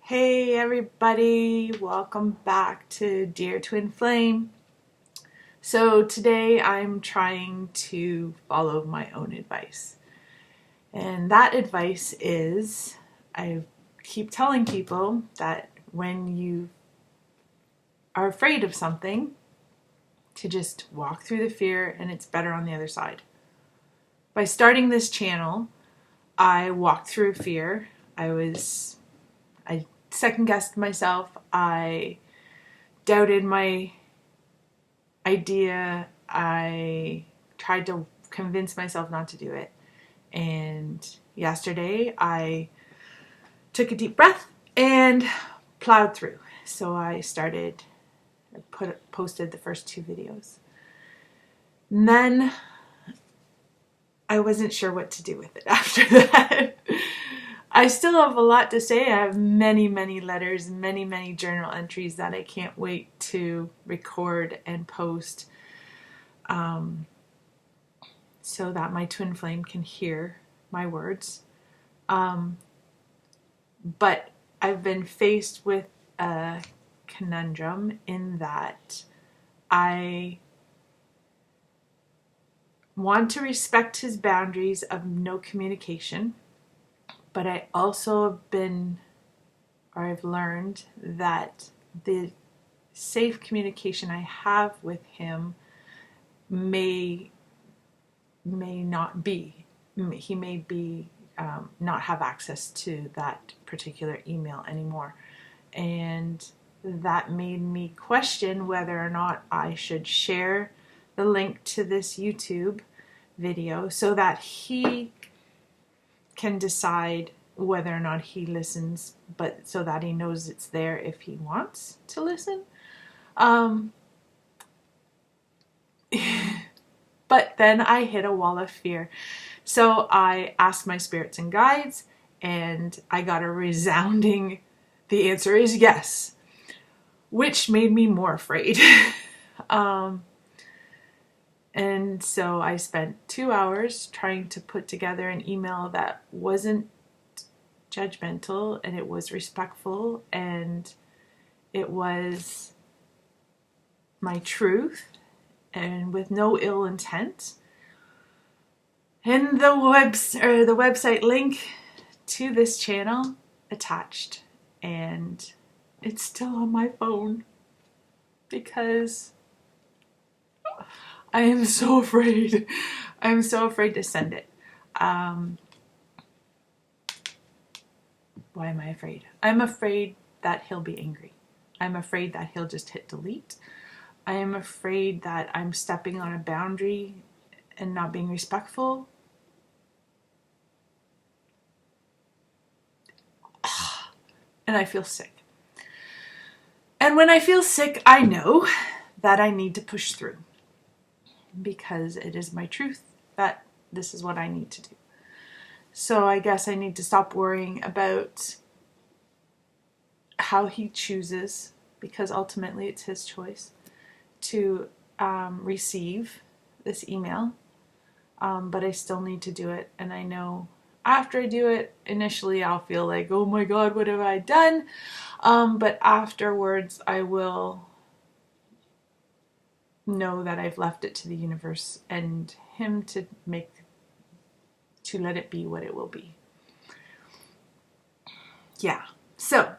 Hey everybody, welcome back to Dear Twin Flame. So today I'm trying to follow my own advice. And that advice is, I keep telling people that when you are afraid of something, to just walk through the fear and it's better on the other side. By starting this channel, I walked through fear. I second-guessed myself. I doubted my idea. I tried to convince myself not to do it. And yesterday I took a deep breath and plowed through. So I posted the first 2 videos. And then I wasn't sure what to do with it after that. I still have a lot to say. I have many, many letters, many journal entries that I can't wait to record and post so that my twin flame can hear my words. But I've been faced with a conundrum in that I want to respect his boundaries of no communication. But I also I've learned that the safe communication I have with him may not be. He may be not have access to that particular email anymore. And that made me question whether or not I should share the link to this YouTube video so that he can decide whether or not he listens, but so that he knows it's there if he wants to listen. But then I hit a wall of fear. So I asked my spirits and guides, and I got a resounding, the answer is yes, which made me more afraid. And so I spent 2 hours trying to put together an email that wasn't judgmental, and it was respectful, and it was my truth, and with no ill intent. And the website link to this channel attached, and it's still on my phone because I am so afraid. I'm so afraid to send it. Why am I afraid? I'm afraid that he'll be angry. I'm afraid that he'll just hit delete. I am afraid that I'm stepping on a boundary and not being respectful. And I feel sick. And when I feel sick, I know that I need to push through, because it is my truth that this is what I need to do. So I guess I need to stop worrying about how he chooses, because ultimately it's his choice, to receive this email. But I still need to do it. And I know after I do it, initially I'll feel like, oh my God, what have I done? But afterwards I will know that I've left it to the universe and him to let it be what it will be. Yeah. So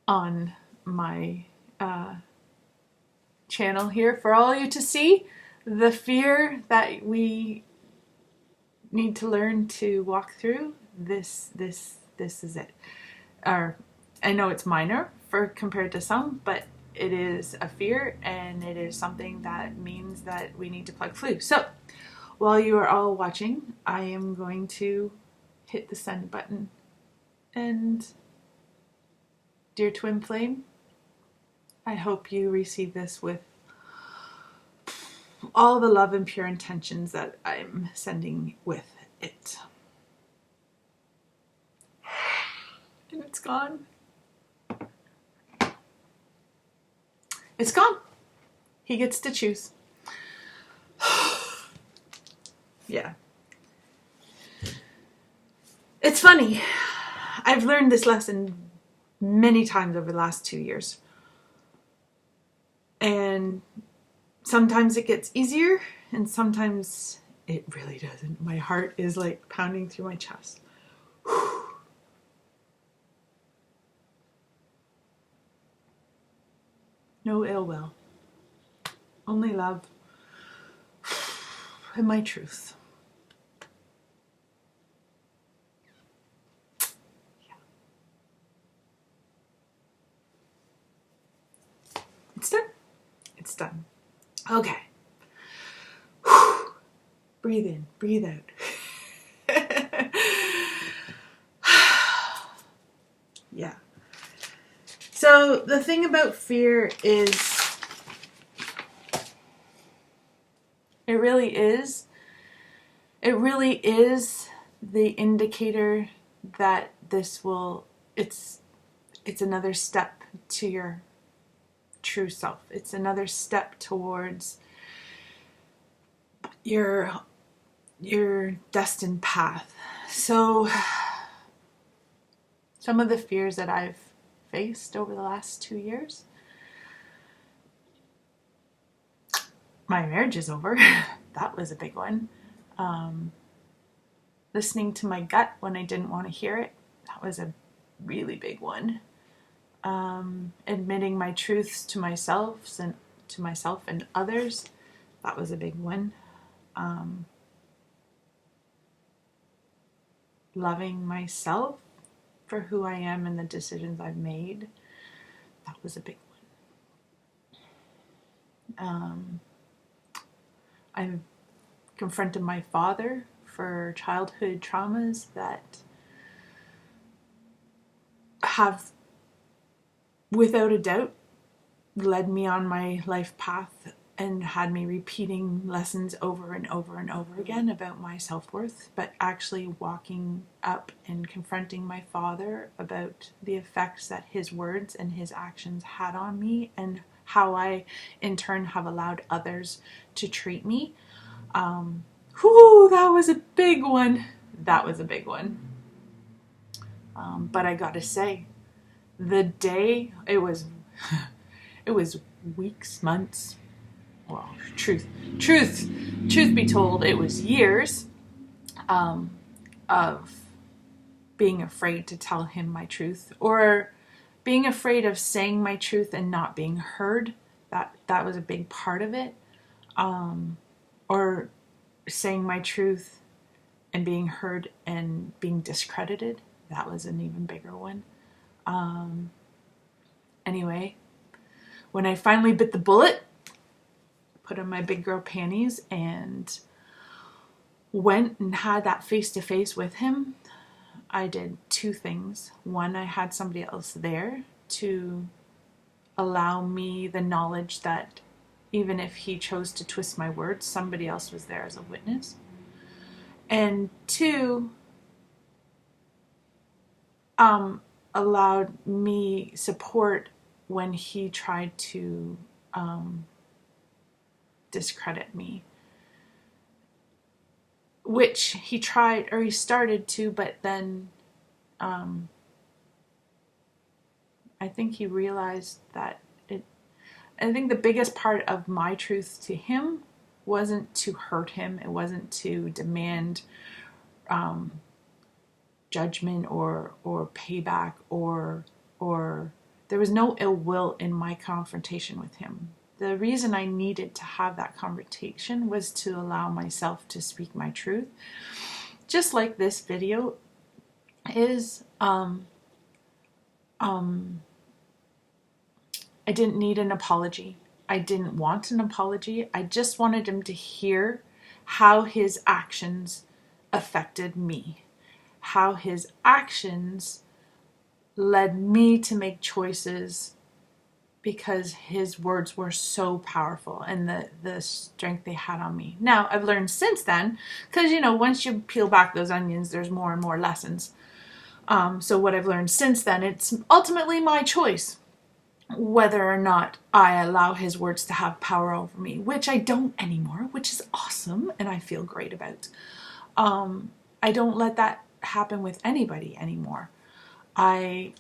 on my channel here for all you to see, the fear that we need to learn to walk through, this is it. I know it's minor compared to some, but it is a fear, and it is something that means that we need to plug through. So while you are all watching, I am going to hit the send button. And dear twin flame, I hope you receive this with all the love and pure intentions that I'm sending with it. And it's gone. It's gone. He gets to choose. Yeah. It's funny. I've learned this lesson many times over the last 2 years. And sometimes it gets easier and sometimes it really doesn't. My heart is like pounding through my chest. No ill will, only love and my truth. Yeah. It's done. It's done. Okay. Breathe in, breathe out. Yeah. So the thing about fear is, it really is the indicator that it's another step to your true self. It's another step towards your destined path. So some of the fears that I've faced over the last 2 years, my marriage is over. That was a big one. Listening to my gut when I didn't want to hear it, that was a really big one. Admitting my truths to myself and others, that was a big one. Loving myself for who I am and the decisions I've made, that was a big one. I've confronted my father for childhood traumas that have, without a doubt, led me on my life path and had me repeating lessons over and over and over again about my self-worth, but actually walking up and confronting my father about the effects that his words and his actions had on me and how I in turn have allowed others to treat me. That was a big one. That was a big one. But I gotta say, the day, it was weeks, months, well, truth be told, it was years of being afraid to tell him my truth, or being afraid of saying my truth and not being heard. That was a big part of it. Or saying my truth and being heard and being discredited. That was an even bigger one. Anyway, when I finally bit the bullet, put on my big girl panties and went and had that face-to-face with him, I did two things. One, I had somebody else there to allow me the knowledge that even if he chose to twist my words, somebody else was there as a witness. And two, allowed me support when he tried to discredit me. Which he tried, or he started to, but then I think he realized that I think the biggest part of my truth to him wasn't to hurt him. It wasn't to demand judgment or payback or there was no ill will in my confrontation with him. The reason I needed to have that confrontation was to allow myself to speak my truth. Just like this video is, I didn't need an apology. I didn't want an apology. I just wanted him to hear how his actions affected me, how his actions led me to make choices because his words were so powerful and the strength they had on me. Now, I've learned since then, because, once you peel back those onions, there's more and more lessons. So what I've learned since then, it's ultimately my choice whether or not I allow his words to have power over me, which I don't anymore, which is awesome and I feel great about. I don't let that happen with anybody anymore. I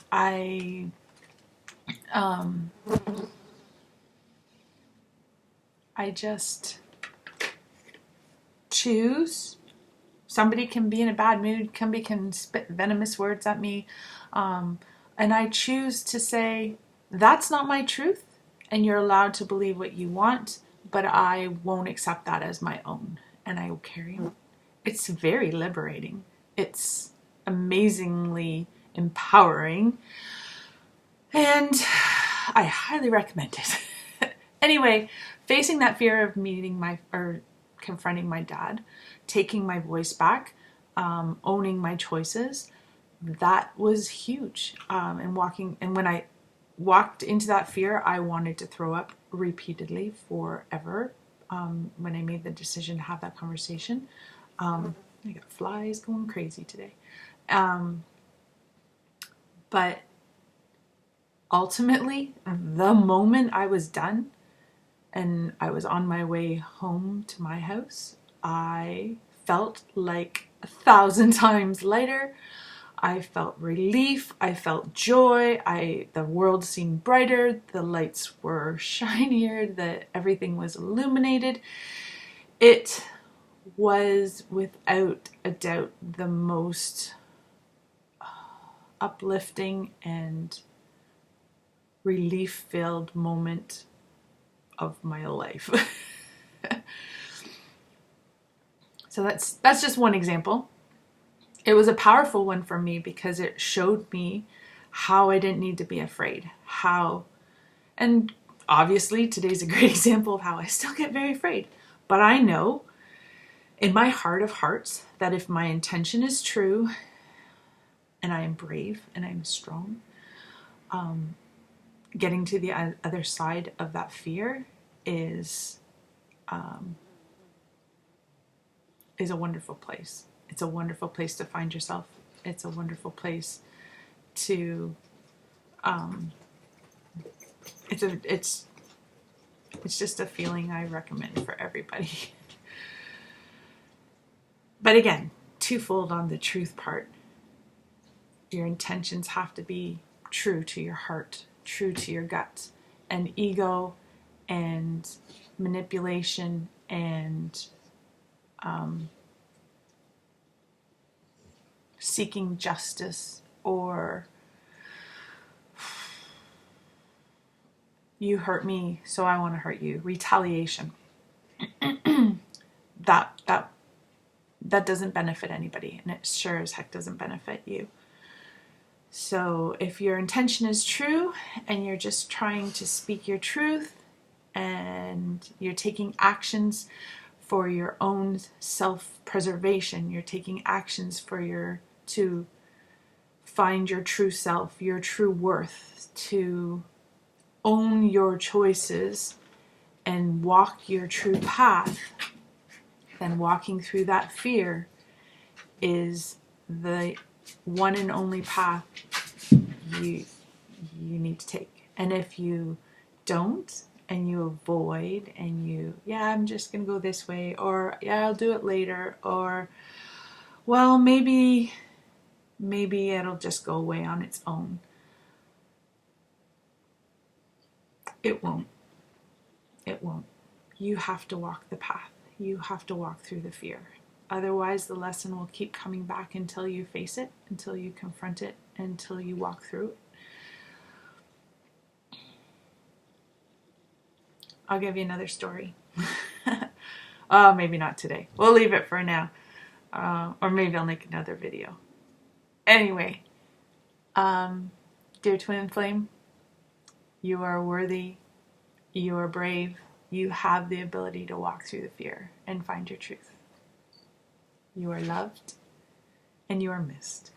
just choose. Somebody can be in a bad mood, somebody can spit venomous words at me, and I choose to say, that's not my truth, and you're allowed to believe what you want, but I won't accept that as my own, and I will carry on. It's very liberating. It's amazingly empowering, and I highly recommend it. Anyway, facing that fear of confronting my dad, taking my voice back, owning my choices, that was huge. And when I walked into that fear, I wanted to throw up repeatedly forever. When I made the decision to have that conversation, I got flies going crazy today. But ultimately, the moment I was done and I was on my way home to my house, I felt like 1,000 times lighter. I felt relief. I felt joy. The world seemed brighter. The lights were shinier. Everything was illuminated. It was without a doubt the most uplifting and relief-filled moment of my life. So that's just one example. It was a powerful one for me because it showed me how I didn't need to be afraid. And obviously today's a great example of how I still get very afraid. But I know in my heart of hearts that if my intention is true and I am brave and I'm strong, getting to the other side of that fear is a wonderful place. It's a wonderful place to find yourself. It's a wonderful place to it's just a feeling I recommend for everybody. But again, twofold on the truth part. Your intentions have to be true to your heart, true to your gut, and ego and manipulation and seeking justice or you hurt me, so I want to hurt you. Retaliation. that doesn't benefit anybody, and it sure as heck doesn't benefit you. So if your intention is true and you're just trying to speak your truth and you're taking actions for your own self-preservation, you're taking actions to find your true self, your true worth, to own your choices and walk your true path, then walking through that fear is the one and only path you need to take. And if you don't, and you avoid, and I'm just gonna go this way, or I'll do it later, or well, maybe it'll just go away on its own. It won't. You have to walk the path. You have to walk through the fear. Otherwise, the lesson will keep coming back until you face it, until you confront it, until you walk through it. I'll give you another story. Oh, maybe not today. We'll leave it for now. Or maybe I'll make another video. Anyway, dear twin flame, you are worthy. You are brave. You have the ability to walk through the fear and find your truth. You are loved and you are missed.